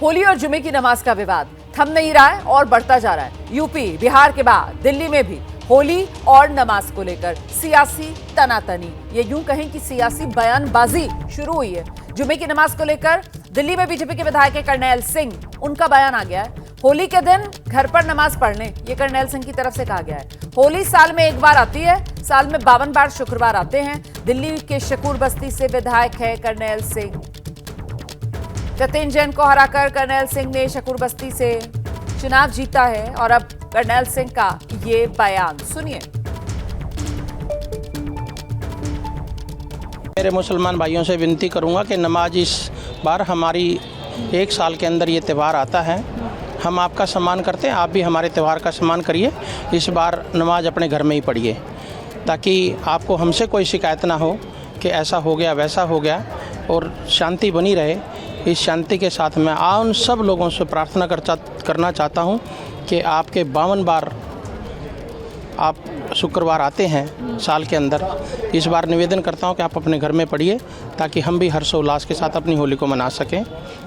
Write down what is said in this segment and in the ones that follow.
होली और जुमे की नमाज का विवाद थम नहीं रहा है और बढ़ता जा रहा है। यूपी बिहार के बाद दिल्ली में भी होली और नमाज को लेकर सियासी तनातनी, ये यूं कहें कि सियासी बयानबाजी शुरू हुई है। जुमे की नमाज को लेकर दिल्ली में बीजेपी के विधायक करनैल सिंह, उनका बयान आ गया है। होली के दिन घर पर नमाज पढ़ने, ये करनैल सिंह की तरफ से कहा गया है। होली साल में एक बार आती है, साल में 52 बार शुक्रवार आते हैं। दिल्ली के शकूर बस्ती से विधायक है करनैल सिंह। जतिन जैन को हराकर करनैल सिंह ने शकूर बस्ती से चुनाव जीता है और अब करनैल सिंह का ये बयान सुनिए। मेरे मुसलमान भाइयों से विनती करूंगा कि नमाज इस बार हमारी एक साल के अंदर ये त्यौहार आता है, हम आपका सम्मान करते हैं, आप भी हमारे त्यौहार का सम्मान करिए। इस बार नमाज अपने घर में ही पढ़िए ताकि आपको हमसे कोई शिकायत ना हो कि ऐसा हो गया वैसा हो गया, और शांति बनी रहे। इस शांति के साथ मैं उन सब लोगों से प्रार्थना करना चाहता हूं कि आपके 52 बार आप शुक्रवार आते हैं साल के अंदर, इस बार निवेदन करता हूं कि आप अपने घर में पढ़िए ताकि हम भी हर्षोल्लास के साथ अपनी होली को मना सकें,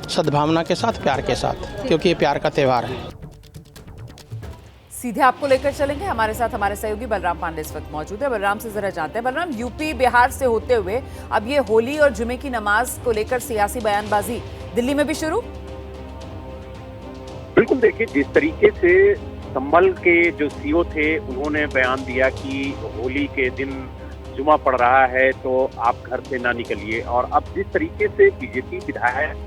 सद्भावना के साथ, प्यार के साथ, क्योंकि ये प्यार का त्यौहार है। सीधे आपको लेकर चलेंगे, हमारे साथ हमारे सहयोगी बलराम पांडे इस वक्त मौजूद है। बलराम से जरा जानते हैं, बलराम, यूपी बिहार से होते हुए अब ये होली और जुमे की नमाज को लेकर सियासी बयानबाजी दिल्ली में भी शुरू। बिल्कुल, देखिए जिस तरीके से संभल के जो सीओ थे उन्होंने बयान दिया कि होली के दिन जुमा पड़ रहा है तो आप घर से ना निकलिए, और अब जिस तरीके से बीजेपी विधायक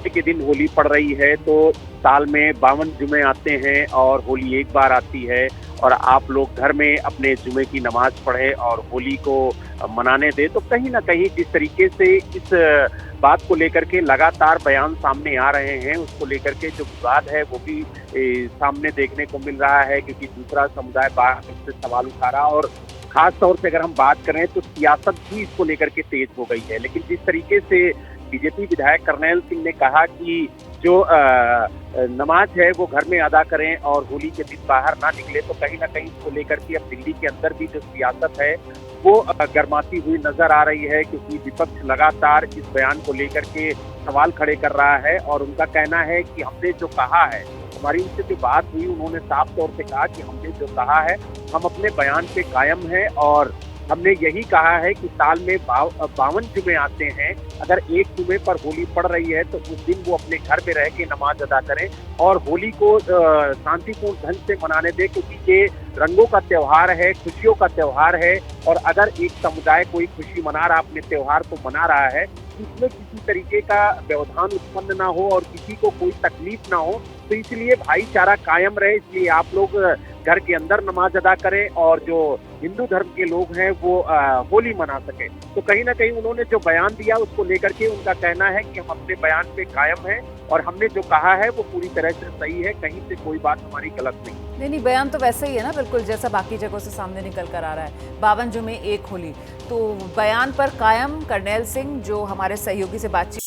के दिन होली पड़ रही है तो साल में 52 जुमे आते हैं और होली एक बार आती है, और आप लोग घर में अपने जुमे की नमाज पढ़े और होली को मनाने दे, तो कहीं ना कहीं जिस तरीके से इस बात को लेकर के लगातार बयान सामने आ रहे हैं, उसको लेकर के जो विवाद है वो भी सामने देखने को मिल रहा है, क्योंकि दूसरा समुदाय बार से सवाल उठा रहा, और खास तौर से अगर हम बात करें तो सियासत भी इसको लेकर के तेज हो गई है। लेकिन जिस तरीके से बीजेपी विधायक करनैल सिंह ने कहा कि जो नमाज है वो घर में अदा करें और होली के दिन बाहर ना निकले, तो कहीं ना कहीं इसको लेकर के अब दिल्ली के अंदर भी जो सियासत है वो गर्माती हुई नजर आ रही है, क्योंकि विपक्ष लगातार इस बयान को लेकर के सवाल खड़े कर रहा है, और उनका कहना है कि हमने जो कहा है, हमारी उनसे जो बात हुई, उन्होंने साफ तौर पे कहा कि हमने जो कहा है हम अपने बयान पे कायम है, और हमने यही कहा है कि साल में 52 जुमे आते हैं, अगर एक जुमे पर होली पड़ रही है तो उस दिन वो अपने घर में रह के नमाज अदा करें और होली को शांतिपूर्ण ढंग से मनाने दें, क्योंकि ये रंगों का त्यौहार है, खुशियों का त्यौहार है, और अगर एक समुदाय कोई खुशी मना रहा, अपने त्यौहार को मना रहा है, इसमें किसी तरीके का व्यवधान उत्पन्न ना हो और किसी को कोई तकलीफ ना हो, तो इसलिए भाईचारा कायम रहे, इसलिए आप लोग घर के अंदर नमाज अदा करें और जो हिंदू धर्म के लोग हैं वो होली मना सके। तो कहीं ना कहीं उन्होंने जो बयान दिया उसको लेकर के उनका कहना है कि हम अपने बयान पे कायम हैं और हमने जो कहा है वो पूरी तरह से सही है, कहीं से कोई बात हमारी गलत नहीं। बयान तो वैसे ही है ना, बिल्कुल जैसा बाकी जगहों से सामने निकल कर आ रहा है। 52 जुमे एक होली, तो बयान पर कायम करनैल सिंह जो हमारे सहयोगी से बातचीत